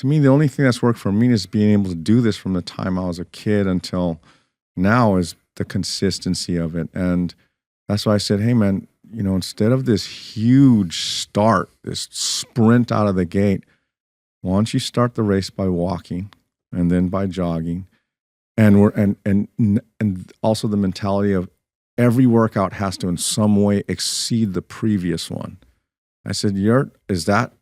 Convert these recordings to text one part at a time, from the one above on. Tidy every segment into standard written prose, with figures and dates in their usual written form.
to me, the only thing that's worked for me is being able to do this from the time I was a kid until now is the consistency of it. And that's why I said, hey, man, you know, instead of this huge start, this sprint out of the gate, why don't you start the race by walking and then by jogging? And also the mentality of every workout has to in some way exceed the previous one. I said, is that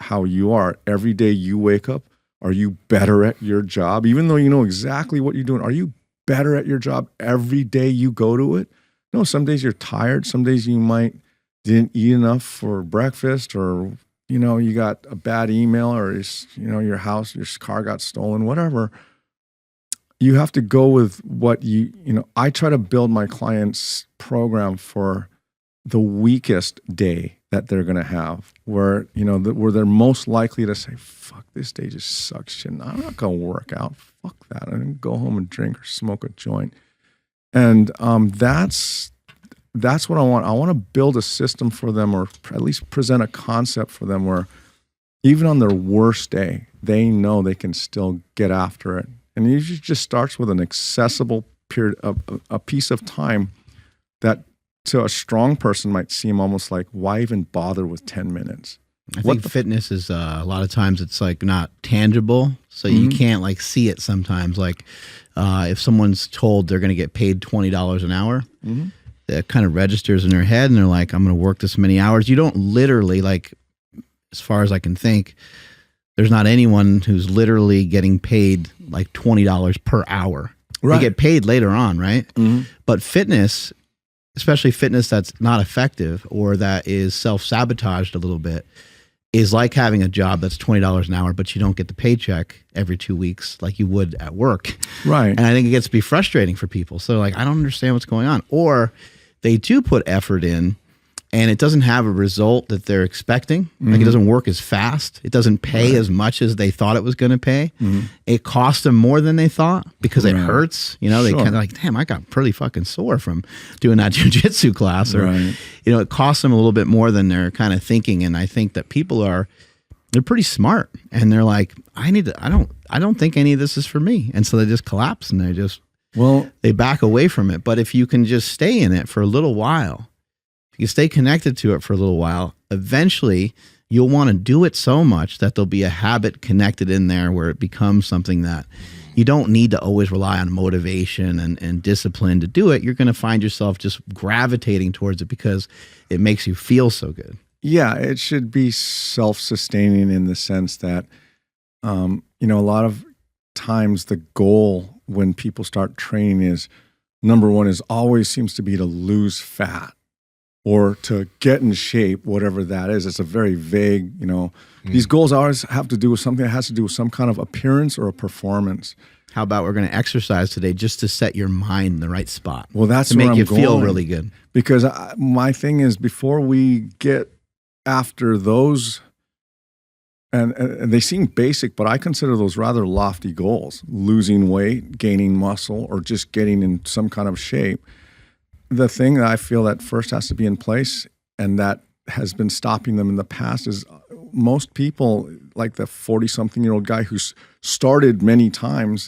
how you are? Every day you wake up, are you better at your job? Even though you know exactly what you're doing, are you better at your job every day you go to it? No, some days you're tired. Some days you didn't eat enough for breakfast, or, you know, you got a bad email, or, you know, your car got stolen, whatever. You have to go with what you know, I try to build my clients' program for the weakest day that they're going to have, where, you know, where they're most likely to say, fuck, this day just sucks shit. I'm not going to work out. Fuck that. I'm going to go home and drink or smoke a joint. And that's what I want. I want to build a system for them, or at least present a concept for them where even on their worst day, they know they can still get after it. And it usually just starts with an accessible period of a piece of time that to a strong person might seem almost like, why even bother with 10 minutes? I think fitness is a lot of times it's like not tangible. So you can't like see it sometimes. Like if someone's told they're going to get paid $20 an hour, that kind of registers in their head and they're like, I'm going to work this many hours. You don't literally, like, as far as I can think, there's not anyone who's literally getting paid like $20 per hour. Right. They get paid later on, right? But fitness, especially fitness that's not effective or that is self-sabotaged a little bit, is like having a job that's $20 an hour, but you don't get the paycheck every 2 weeks like you would at work. Right. And I think it gets to be frustrating for people. So like, I don't understand what's going on. Or they do put effort in and it doesn't have a result that they're expecting. Like it doesn't work as fast. It doesn't pay as much as they thought it was going to pay. It costs them more than they thought because it hurts. You know, they kind of like, damn, I got pretty fucking sore from doing that jujitsu class. Or, you know, it costs them a little bit more than they're kind of thinking. And I think that people they're pretty smart and they're like, I don't think any of this is for me. And so they just collapse and they back away from it. But if you can just stay in it for a little while, you stay connected to it for a little while, eventually you'll want to do it so much that there'll be a habit connected in there where it becomes something that you don't need to always rely on motivation and discipline to do it. You're going to find yourself just gravitating towards it because it makes you feel so good. Yeah, it should be self-sustaining in the sense that, you know, a lot of times the goal when people start training is, number one, is always seems to be to lose fat or to get in shape, whatever that is. It's a very vague, you know, these goals always have to do with something that has to do with some kind of appearance or a performance. How about we're going to exercise today just to set your mind in the right spot? Well, that's to make you feel really good. Because my thing is, before we get after those, and they seem basic, but I consider those rather lofty goals, losing weight, gaining muscle, or just getting in some kind of shape. The thing that I feel that first has to be in place and that has been stopping them in the past is most people, like the 40-something-year-old guy who's started many times,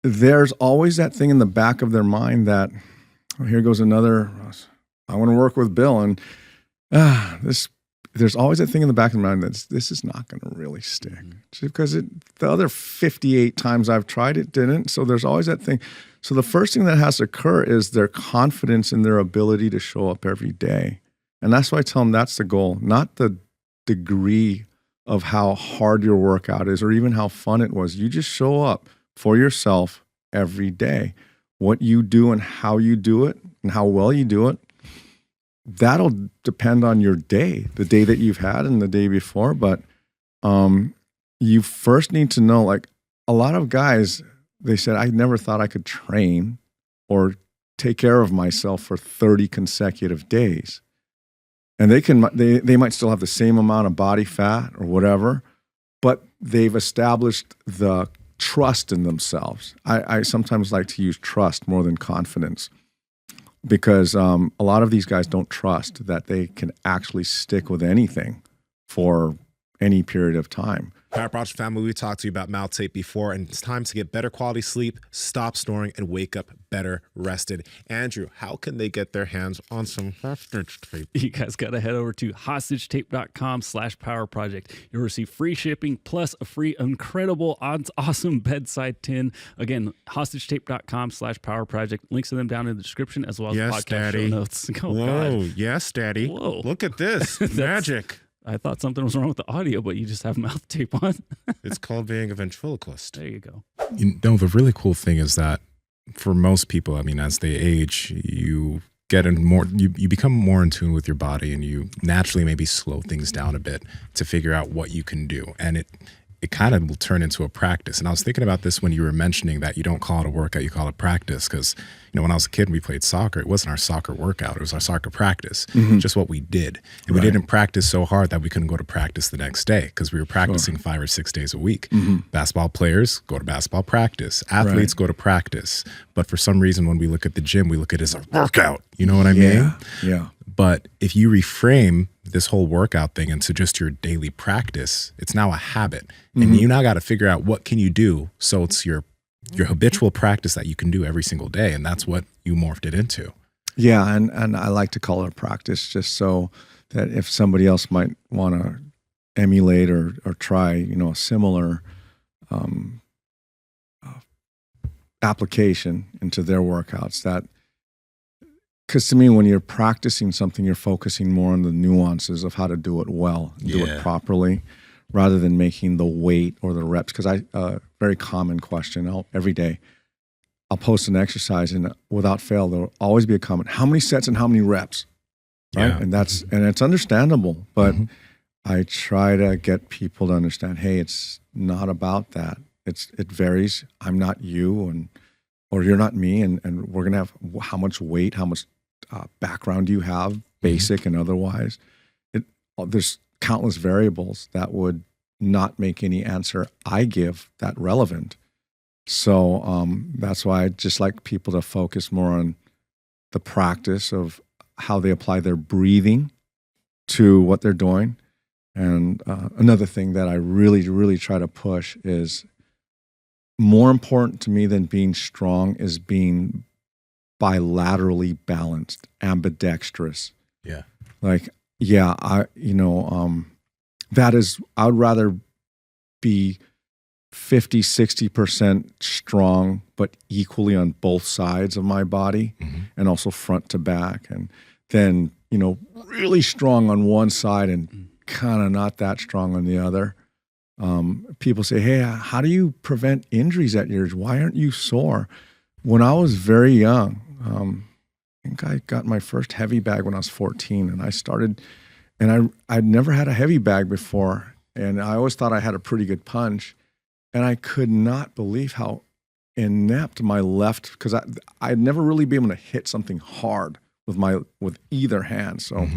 there's always that thing in the back of their mind that, oh, here goes another, I want to work with Bill. And there's always that thing in the back of their mind that this is not going to really stick. Just because the other 58 times I've tried it didn't. So there's always that thing. So the first thing that has to occur is their confidence in their ability to show up every day. And that's why I tell them that's the goal, not the degree of how hard your workout is or even how fun it was. You just show up for yourself every day. What you do and how you do it and how well you do it, that'll depend on your day, the day that you've had and the day before. But you first need to know, like a lot of guys, they said, I never thought I could train or take care of myself for 30 consecutive days. And they might still have the same amount of body fat or whatever, but they've established the trust in themselves. I sometimes like to use trust more than confidence because a lot of these guys don't trust that they can actually stick with anything for any period of time. Power Project family, we talked to you about mouth tape before, and it's time to get better quality sleep, stop snoring, and wake up better rested. Andrew, how can they get their hands on some hostage tape? You guys got to head over to hostagetape.com/powerproject. You'll receive free shipping plus a free, incredible, awesome bedside tin. Again, hostagetape.com/powerproject. Links to them down in the description as well as Yes, podcast Daddy. show notes. Oh, Whoa, God. yes, Daddy. Whoa. Look at this. Magic. I thought something was wrong with the audio, but you just have mouth tape on. It's called being a ventriloquist. There you go. You know, the really cool thing is that for most people, I mean, as they age, you get in more, you become more in tune with your body, and you naturally maybe slow things down a bit to figure out what you can do. And it kind of will turn into a practice. And I was thinking about this when you were mentioning that you don't call it a workout, you call it practice. Because, you know, when I was a kid and we played soccer, it wasn't our soccer workout, it was our soccer practice, just what we did. And we didn't practice so hard that we couldn't go to practice the next day because we were practicing 5 or 6 days a week. Basketball players go to basketball practice. Athletes go to practice. But for some reason, when we look at the gym, we look at it as a workout. You know what I mean? Yeah. But if you reframe this whole workout thing into just your daily practice, it's now a habit. And you now got to figure out what can you do so it's your habitual practice that you can do every single day. And that's what you morphed it into. Yeah, and I like to call it a practice just so that if somebody else might want to emulate or try, you know, a similar application into their workouts, that because to me, when you're practicing something, you're focusing more on the nuances of how to do it well, do it properly, rather than making the weight or the reps. Because very common question every day, I'll post an exercise and without fail, there'll always be a comment: how many sets and how many reps? Right, Yeah. and it's understandable, but I try to get people to understand, hey, it's not about that. It varies. I'm not you, or you're not me, and we're gonna have how much weight, how much background do you have, basic and otherwise. There's countless variables that would not make any answer I give that relevant. So that's why I just like people to focus more on the practice of how they apply their breathing to what they're doing. And another thing that I really, really try to push is more important to me than being strong is being bilaterally balanced, ambidextrous. Yeah. Like, yeah, that is, I would rather be 50, 60% strong, but equally on both sides of my body and also front to back. And then, you know, really strong on one side and kind of not that strong on the other. People say, hey, how do you prevent injuries at your age? Why aren't you sore? When I was very young, I think I got my first heavy bag when I was 14, and I started, and I'd never had a heavy bag before, and I always thought I had a pretty good punch, and I could not believe how inept my left, because I'd never really been able to hit something hard with either hand. So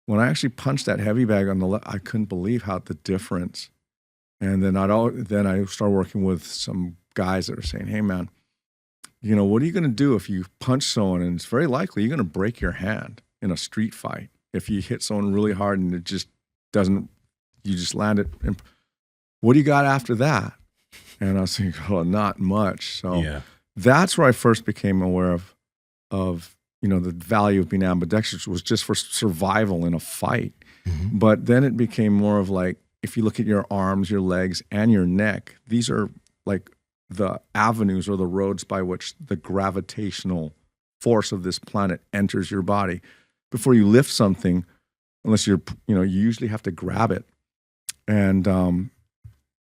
when I actually punched that heavy bag on the left, I couldn't believe how the difference. And then I started working with some guys that are saying, hey man, you know, what are you going to do if you punch someone and it's very likely you're going to break your hand in a street fight if you hit someone really hard and it just doesn't, you just land it. And what do you got after that? And I was thinking, oh, not much. So that's where I first became aware of, you know, the value of being ambidextrous was just for survival in a fight. But then it became more of like, if you look at your arms, your legs, and your neck, these are like the avenues or the roads by which the gravitational force of this planet enters your body. Before you lift something, unless you usually have to grab it. And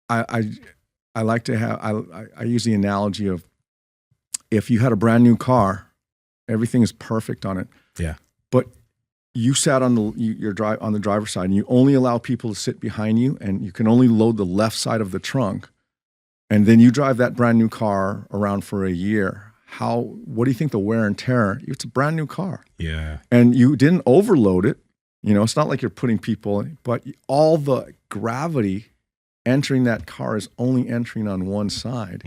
I like to have, I use the analogy of if you had a brand new car, everything is perfect on it. Yeah. But you sat on the driver's side and you only allow people to sit behind you and you can only load the left side of the trunk. And then you drive that brand new car around for a year. What do you think the wear and tear? It's a brand new car. Yeah. And you didn't overload it. You know, it's not like you're putting people in, but all the gravity entering that car is only entering on one side.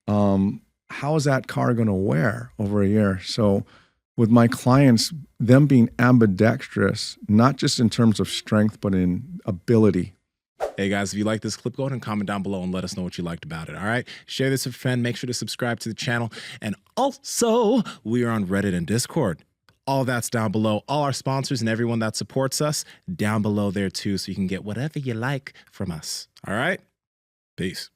How is that car going to wear over a year? So with my clients, them being ambidextrous, not just in terms of strength, but in ability. Hey guys, if you like this clip, go ahead and comment down below and let us know what you liked about it. All right. Share this with a friend. Make sure to subscribe to the channel. And also, we are on Reddit and Discord. All that's down below. All our sponsors and everyone that supports us down below there too. So you can get whatever you like from us. All right. Peace.